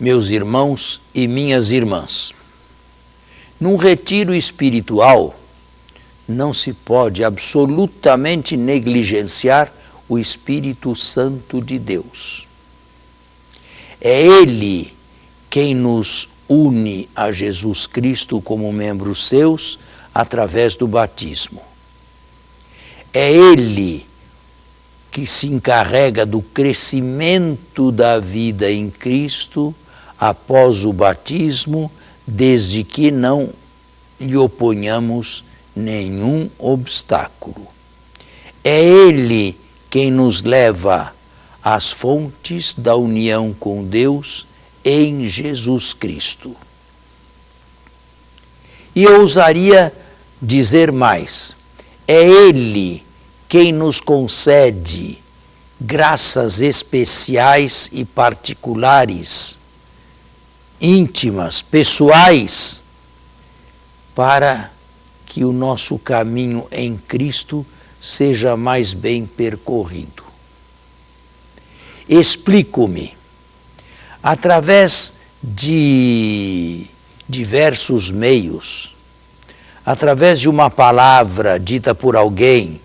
meus irmãos e minhas irmãs. Num retiro espiritual, não se pode absolutamente negligenciar o Espírito Santo de Deus. É Ele quem nos une a Jesus Cristo como membros seus através do batismo. É Ele que se encarrega do crescimento da vida em Cristo após o batismo, desde que não lhe oponhamos nenhum obstáculo. É Ele quem nos leva às fontes da união com Deus em Jesus Cristo. E eu ousaria dizer mais, é Ele quem nos concede graças especiais e particulares, íntimas, pessoais, para que o nosso caminho em Cristo seja mais bem percorrido. Explico-me. Através de diversos meios, através de uma palavra dita por alguém,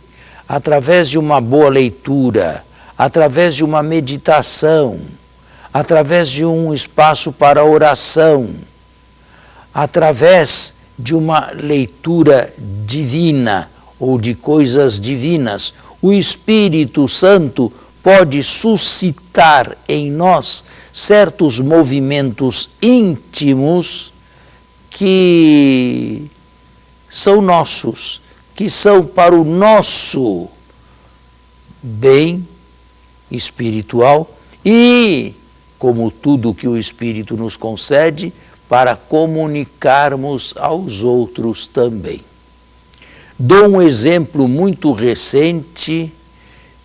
através de uma boa leitura, através de uma meditação, através de um espaço para oração, através de uma leitura divina ou de coisas divinas, o Espírito Santo pode suscitar em nós certos movimentos íntimos que são nossos, que são para o nosso bem espiritual e, como tudo que o Espírito nos concede, para comunicarmos aos outros também. Dou um exemplo muito recente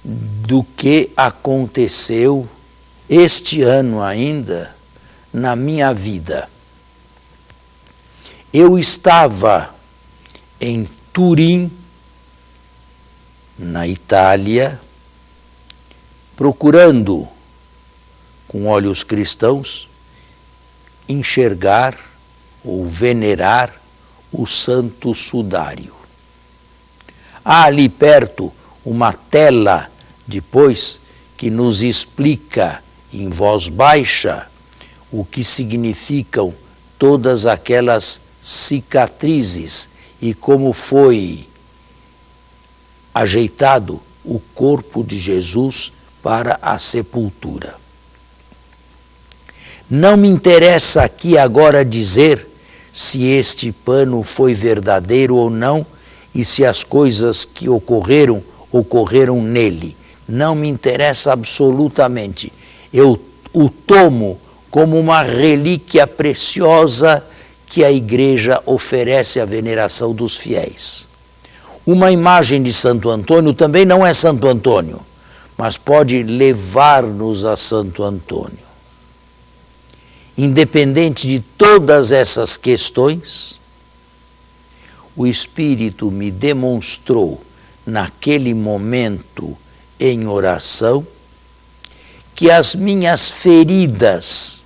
do que aconteceu este ano ainda na minha vida. Eu estava em Turim, na Itália, procurando, com olhos cristãos, enxergar ou venerar o Santo Sudário. Há ali perto uma tela, depois, que nos explica em voz baixa o que significam todas aquelas cicatrizes e como foi ajeitado o corpo de Jesus para a sepultura. Não me interessa aqui agora dizer se este pano foi verdadeiro ou não e se as coisas que ocorreram nele. Não me interessa absolutamente. Eu o tomo como uma relíquia preciosa que a Igreja oferece à veneração dos fiéis. Uma imagem de Santo Antônio também não é Santo Antônio, mas pode levar-nos a Santo Antônio. Independente de todas essas questões, o Espírito me demonstrou naquele momento em oração que as minhas feridas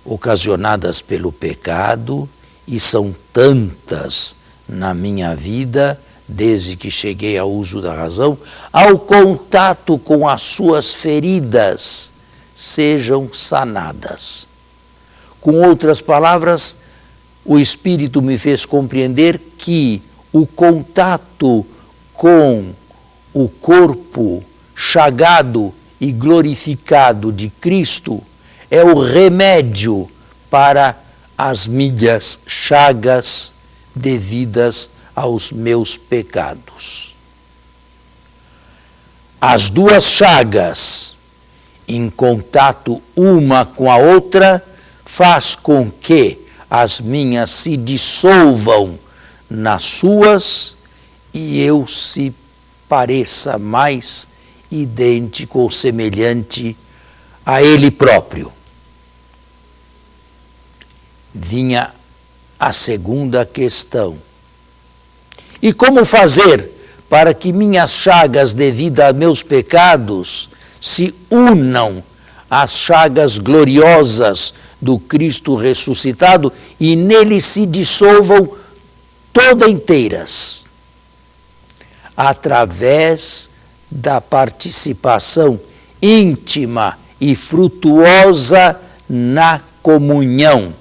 ocasionadas pelo pecado, e são tantas na minha vida, desde que cheguei ao uso da razão, ao contato com as suas feridas, sejam sanadas. Com outras palavras, o Espírito me fez compreender que o contato com o corpo chagado e glorificado de Cristo é o remédio para as minhas chagas devidas aos meus pecados. As duas chagas, em contato uma com a outra, faz com que as minhas se dissolvam nas suas e eu se pareça mais idêntico ou semelhante a Ele próprio. Vinha a segunda questão. E como fazer para que minhas chagas devidas a meus pecados se unam as chagas gloriosas do Cristo ressuscitado e nele se dissolvam todas inteiras, através da participação íntima e frutuosa na comunhão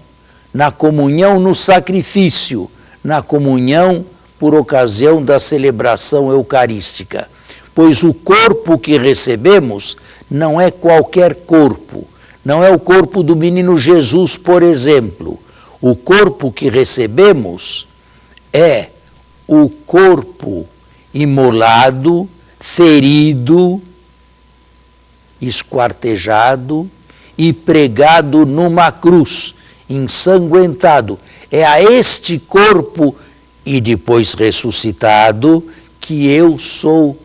no sacrifício, na comunhão por ocasião da celebração eucarística. Pois o corpo que recebemos não é qualquer corpo, não é o corpo do menino Jesus, por exemplo. O corpo que recebemos é o corpo imolado, ferido, esquartejado e pregado numa cruz, ensanguentado. É a este corpo e depois ressuscitado que eu sou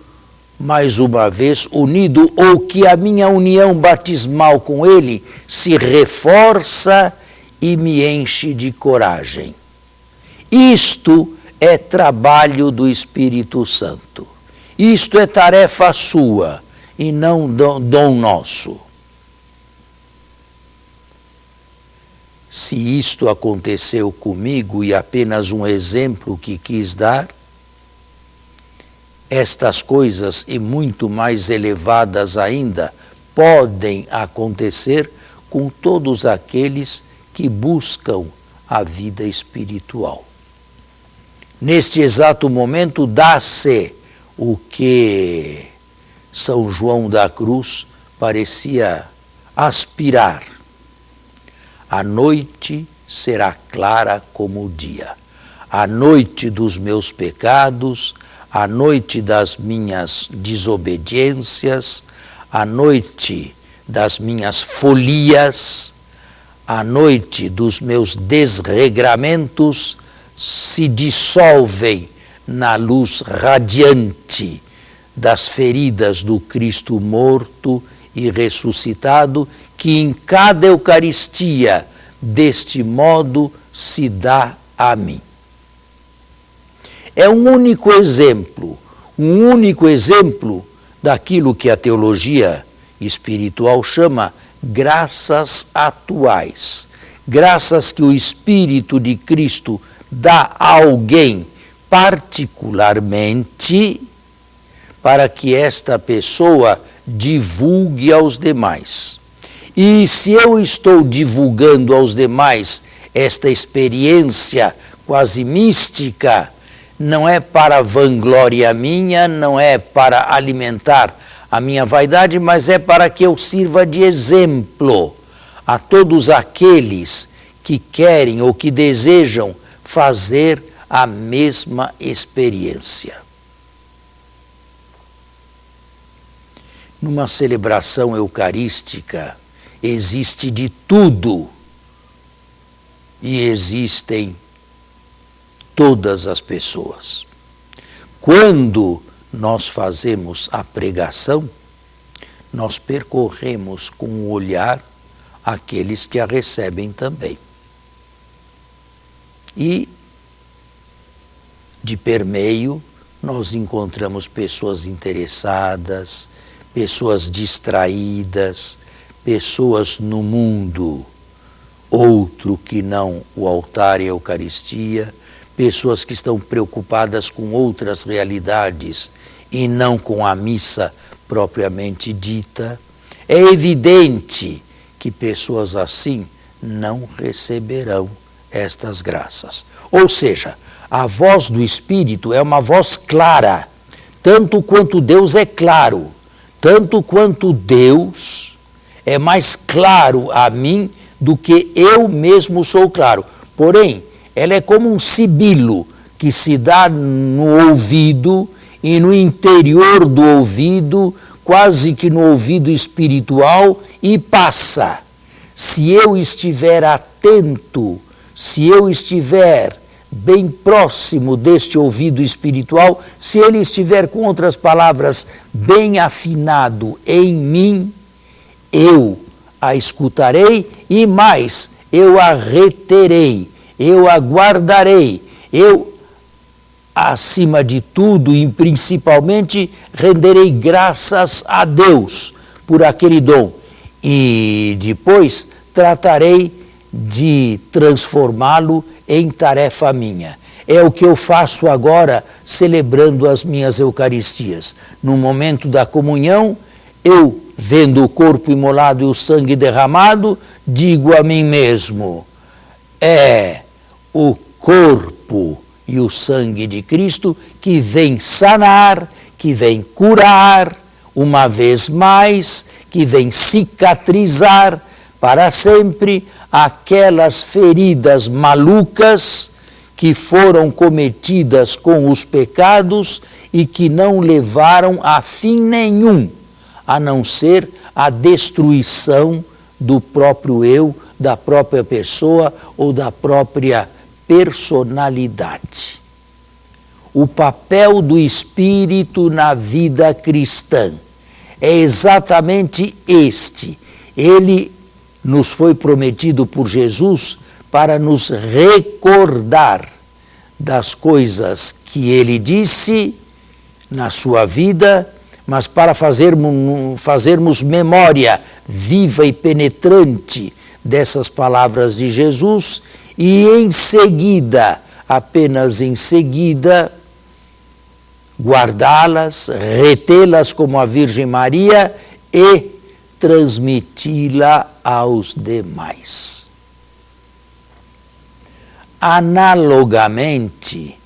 mais uma vez unido, ou que a minha união batismal com ele se reforça e me enche de coragem. Isto é trabalho do Espírito Santo. Isto é tarefa sua e não dom nosso. Se isto aconteceu comigo e apenas um exemplo que quis dar, estas coisas e muito mais elevadas ainda podem acontecer com todos aqueles que buscam a vida espiritual. Neste exato momento dá-se o que São João da Cruz parecia aspirar. A noite será clara como o dia. A noite dos meus pecados, a noite das minhas desobediências, a noite das minhas folias, a noite dos meus desregramentos se dissolvem na luz radiante das feridas do Cristo morto e ressuscitado, que em cada Eucaristia deste modo se dá a mim. É um único exemplo daquilo que a teologia espiritual chama graças atuais, graças que o Espírito de Cristo dá a alguém particularmente para que esta pessoa divulgue aos demais. E se eu estou divulgando aos demais esta experiência quase mística, não é para vanglória minha, não é para alimentar a minha vaidade, mas é para que eu sirva de exemplo a todos aqueles que querem ou que desejam fazer a mesma experiência. Numa celebração eucarística existe de tudo e existem todas as pessoas. Quando nós fazemos a pregação, nós percorremos com o olhar aqueles que a recebem também. E, de permeio, nós encontramos pessoas interessadas, pessoas distraídas, pessoas no mundo, outro que não o altar e a Eucaristia, pessoas que estão preocupadas com outras realidades e não com a missa propriamente dita. É evidente que pessoas assim não receberão estas graças. Ou seja, a voz do Espírito é uma voz clara, tanto quanto Deus é claro, tanto quanto Deus é mais claro a mim do que eu mesmo sou claro. Porém, ela é como um sibilo que se dá no ouvido e no interior do ouvido, quase que no ouvido espiritual, e passa. Se eu estiver atento, se eu estiver bem próximo deste ouvido espiritual, se ele estiver, com outras palavras, bem afinado em mim, eu a escutarei e mais, eu a reterei, eu a guardarei, eu, acima de tudo e principalmente, renderei graças a Deus por aquele dom. e depois tratarei de transformá-lo em tarefa minha. É o que eu faço agora, celebrando as minhas Eucaristias. No momento da comunhão, eu, vendo o corpo imolado e o sangue derramado, digo a mim mesmo, é o corpo e o sangue de Cristo que vem sanar, que vem curar, uma vez mais, que vem cicatrizar para sempre aquelas feridas malucas que foram cometidas com os pecados e que não levaram a fim nenhum, a não ser a destruição do próprio eu, da própria pessoa ou da própria personalidade. O papel do Espírito na vida cristã é exatamente este. Ele nos foi prometido por Jesus para nos recordar das coisas que ele disse na sua vida, mas para fazermos memória viva e penetrante dessas palavras de Jesus e em seguida, apenas em seguida, guardá-las, retê-las como a Virgem Maria e transmiti-la aos demais. Analogamente,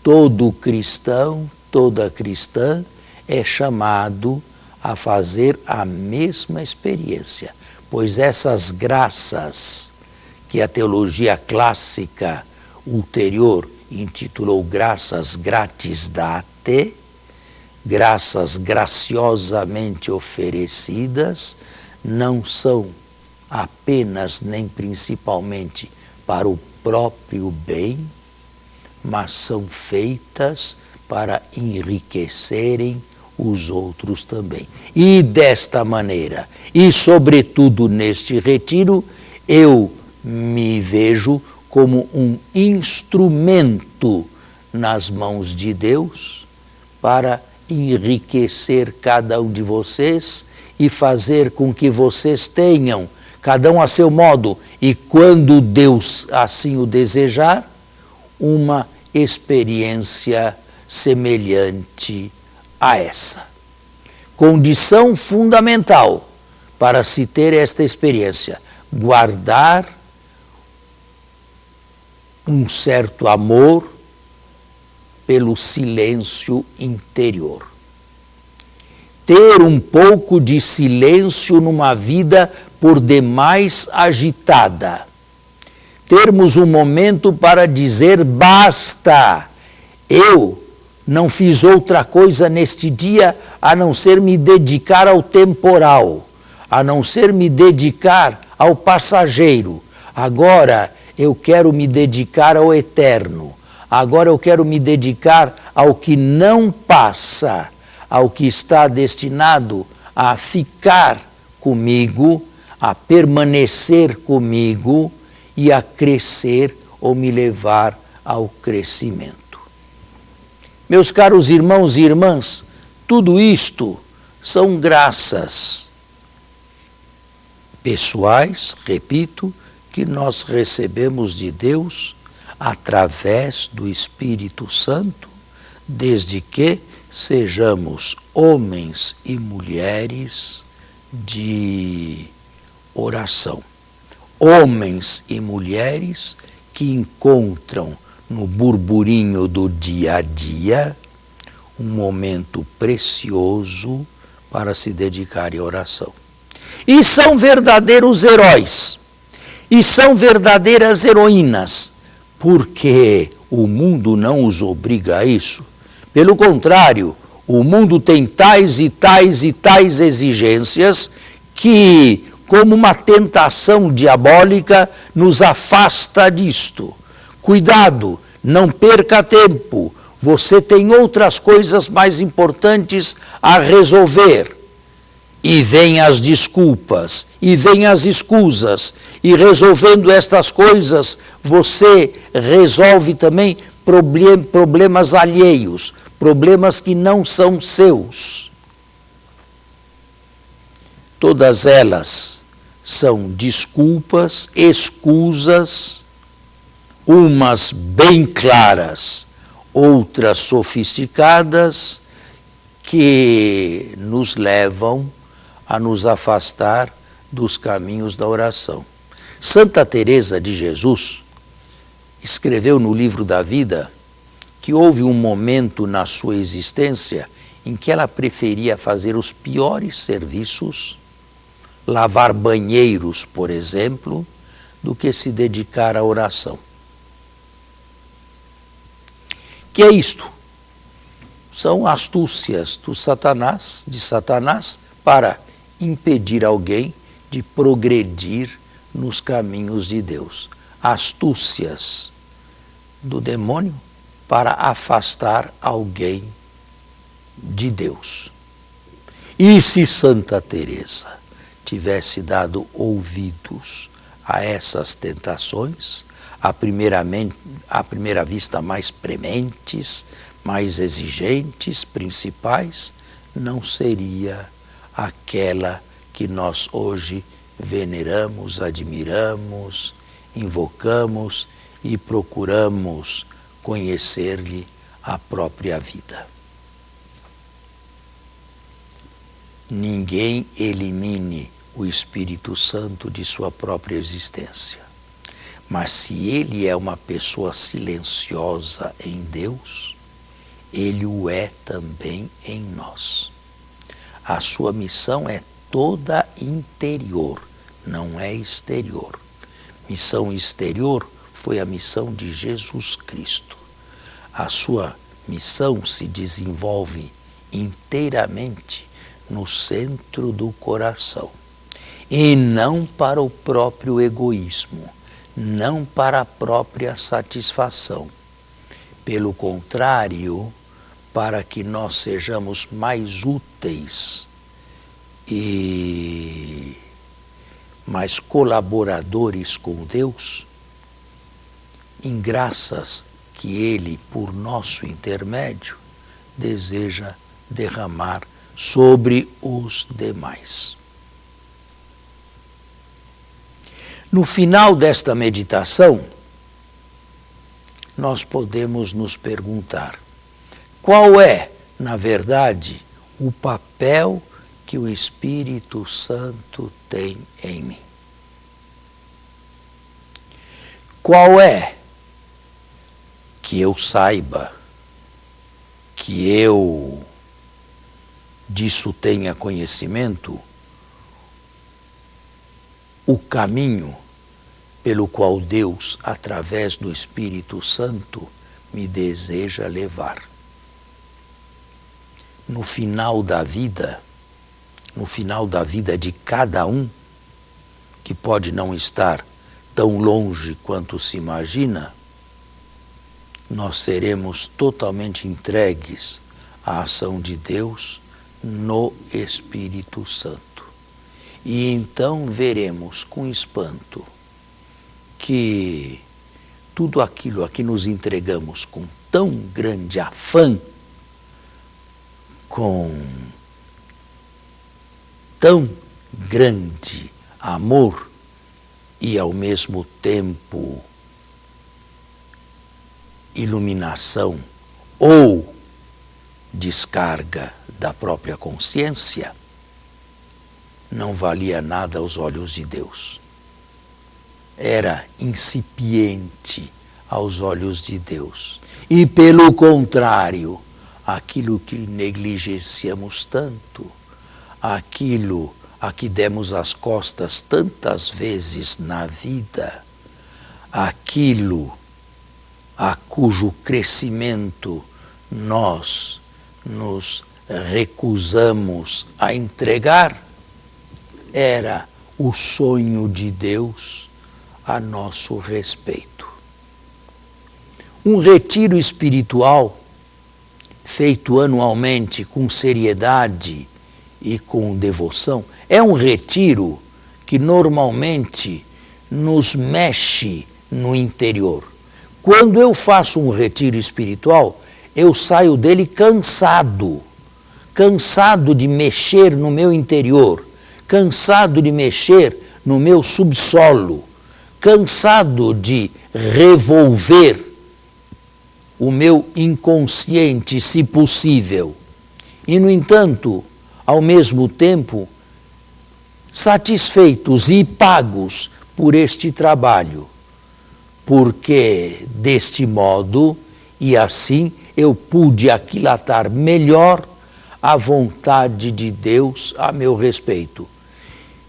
todo cristão, toda cristã é chamado a fazer a mesma experiência, pois essas graças que a teologia clássica ulterior intitulou graças gratis date, graças graciosamente oferecidas, não são apenas nem principalmente para o próprio bem, mas são feitas para enriquecerem os outros também. E desta maneira, e sobretudo neste retiro, eu me vejo como um instrumento nas mãos de Deus para enriquecer cada um de vocês e fazer com que vocês tenham, cada um a seu modo, e quando Deus assim o desejar, uma experiência semelhante a essa. Condição fundamental para se ter esta experiência, guardar um certo amor pelo silêncio interior. Ter um pouco de silêncio numa vida por demais agitada. Termos um momento para dizer basta, eu não fiz outra coisa neste dia a não ser me dedicar ao temporal, a não ser me dedicar ao passageiro. Agora eu quero me dedicar ao eterno. Agora eu quero me dedicar ao que não passa, ao que está destinado a ficar comigo, a permanecer comigo e a crescer ou me levar ao crescimento. Meus caros irmãos e irmãs, tudo isto são graças pessoais, repito, que nós recebemos de Deus através do Espírito Santo, desde que sejamos homens e mulheres de oração. Homens e mulheres que encontram no burburinho do dia a dia um momento precioso para se dedicarem à oração. E são verdadeiros heróis, e são verdadeiras heroínas, porque o mundo não os obriga a isso. Pelo contrário, o mundo tem tais e tais e tais exigências que, como uma tentação diabólica, nos afasta disto. Cuidado, não perca tempo, você tem outras coisas mais importantes a resolver. E vêm as desculpas, e vêm as escusas, e resolvendo estas coisas, você resolve também problemas alheios, problemas que não são seus. Todas elas são desculpas, escusas, umas bem claras, outras sofisticadas, que nos levam a nos afastar dos caminhos da oração. Santa Teresa de Jesus escreveu no livro da vida que houve um momento na sua existência em que ela preferia fazer os piores serviços, lavar banheiros, por exemplo, do que se dedicar à oração. Que é isto? São astúcias de Satanás para impedir alguém de progredir nos caminhos de Deus. Astúcias do demônio para afastar alguém de Deus. E se Santa Teresa tivesse dado ouvidos a essas tentações, à primeira vista mais prementes, mais exigentes, principais, não seria aquela que nós hoje veneramos, admiramos, invocamos e procuramos conhecer-lhe a própria vida. Ninguém elimine o Espírito Santo de sua própria existência. Mas se ele é uma pessoa silenciosa em Deus, ele o é também em nós. A sua missão é toda interior, não é exterior. Missão exterior foi a missão de Jesus Cristo. A sua missão se desenvolve inteiramente no centro do coração, e não para o próprio egoísmo, não para a própria satisfação. Pelo contrário, para que nós sejamos mais úteis e mais colaboradores com Deus, em graças que Ele, por nosso intermédio, deseja derramar sobre os demais. No final desta meditação, nós podemos nos perguntar: qual é, na verdade, o papel que o Espírito Santo tem em mim? Qual é, que eu saiba, que eu disso tenha conhecimento, o caminho pelo qual Deus, através do Espírito Santo, me deseja levar? No final da vida de cada um, que pode não estar tão longe quanto se imagina, nós seremos totalmente entregues à ação de Deus no Espírito Santo. E então veremos com espanto que tudo aquilo a que nos entregamos com tão grande afã, com tão grande amor e ao mesmo tempo iluminação ou descarga da própria consciência, não valia nada aos olhos de Deus. Era incipiente aos olhos de Deus. E, pelo contrário, aquilo que negligenciamos tanto, aquilo a que demos as costas tantas vezes na vida, aquilo a cujo crescimento nós nos recusamos a entregar, era o sonho de Deus a nosso respeito. Um retiro espiritual feito anualmente com seriedade e com devoção é um retiro que normalmente nos mexe no interior. Quando eu faço um retiro espiritual, eu saio dele cansado de mexer no meu interior, cansado de mexer no meu subsolo, cansado de revolver o meu inconsciente, se possível. E, no entanto, ao mesmo tempo, satisfeitos e pagos por este trabalho, porque deste modo e assim eu pude aquilatar melhor a vontade de Deus a meu respeito.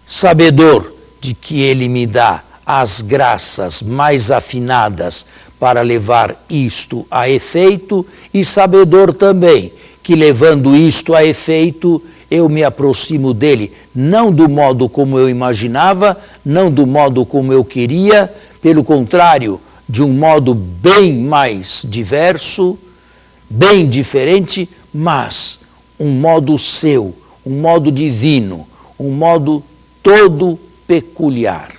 Sabedor de que Ele me dá as graças mais afinadas para levar isto a efeito, e sabedor também que, levando isto a efeito, eu me aproximo dele, não do modo como eu imaginava, não do modo como eu queria, pelo contrário, de um modo bem mais diverso, bem diferente, mas um modo seu, um modo divino, um modo todo peculiar.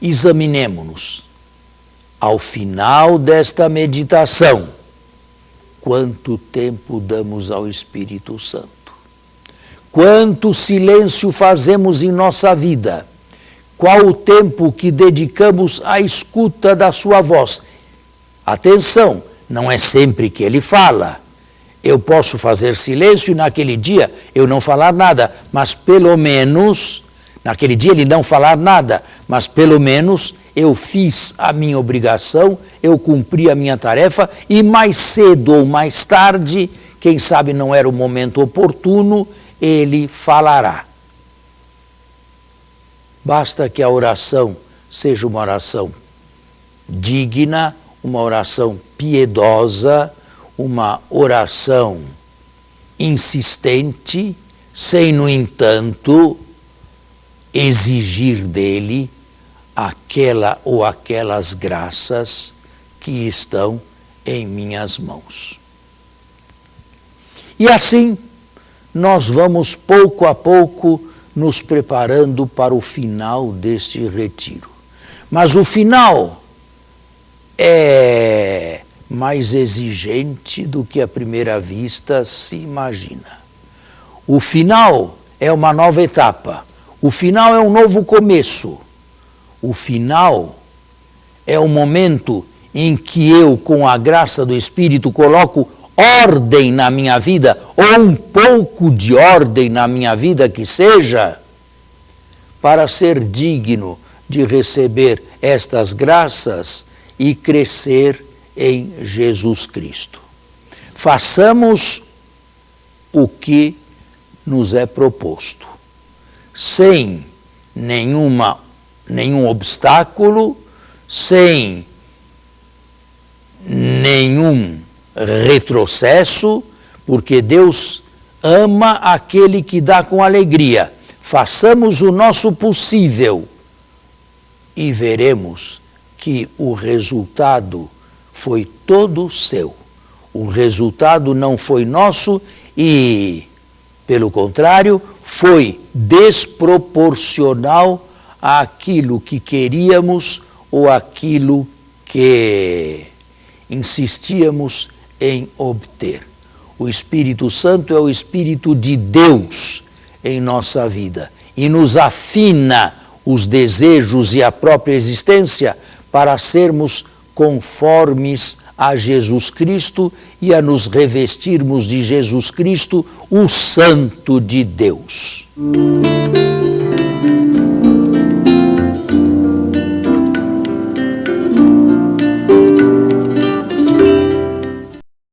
Examinemo-nos. Ao final desta meditação, quanto tempo damos ao Espírito Santo? Quanto silêncio fazemos em nossa vida? Qual o tempo que dedicamos à escuta da sua voz? Atenção, não é sempre que ele fala. Eu posso fazer silêncio e naquele dia eu não falar nada, mas pelo menos, naquele dia ele não falar nada, mas pelo menos eu fiz a minha obrigação, eu cumpri a minha tarefa e mais cedo ou mais tarde, quem sabe não era o momento oportuno, ele falará. Basta que a oração seja uma oração digna, uma oração piedosa, uma oração insistente, sem, no entanto, exigir dele aquela ou aquelas graças que estão em minhas mãos. E assim, nós vamos pouco a pouco nos preparando para o final deste retiro. Mas o final é mais exigente do que à primeira vista se imagina. O final é uma nova etapa. O final é um novo começo. O final é o momento em que eu, com a graça do Espírito, coloco ordem na minha vida, ou um pouco de ordem na minha vida que seja, para ser digno de receber estas graças e crescer em Jesus Cristo. Façamos o que nos é proposto, sem nenhum obstáculo, sem nenhum retrocesso, porque Deus ama aquele que dá com alegria. Façamos o nosso possível e veremos que o resultado foi todo seu. O resultado não foi nosso e, pelo contrário, foi desproporcional àquilo que queríamos ou àquilo que insistíamos em obter. O Espírito Santo é o Espírito de Deus em nossa vida e nos afina os desejos e a própria existência para sermos conformes a Jesus Cristo e a nos revestirmos de Jesus Cristo, o Santo de Deus.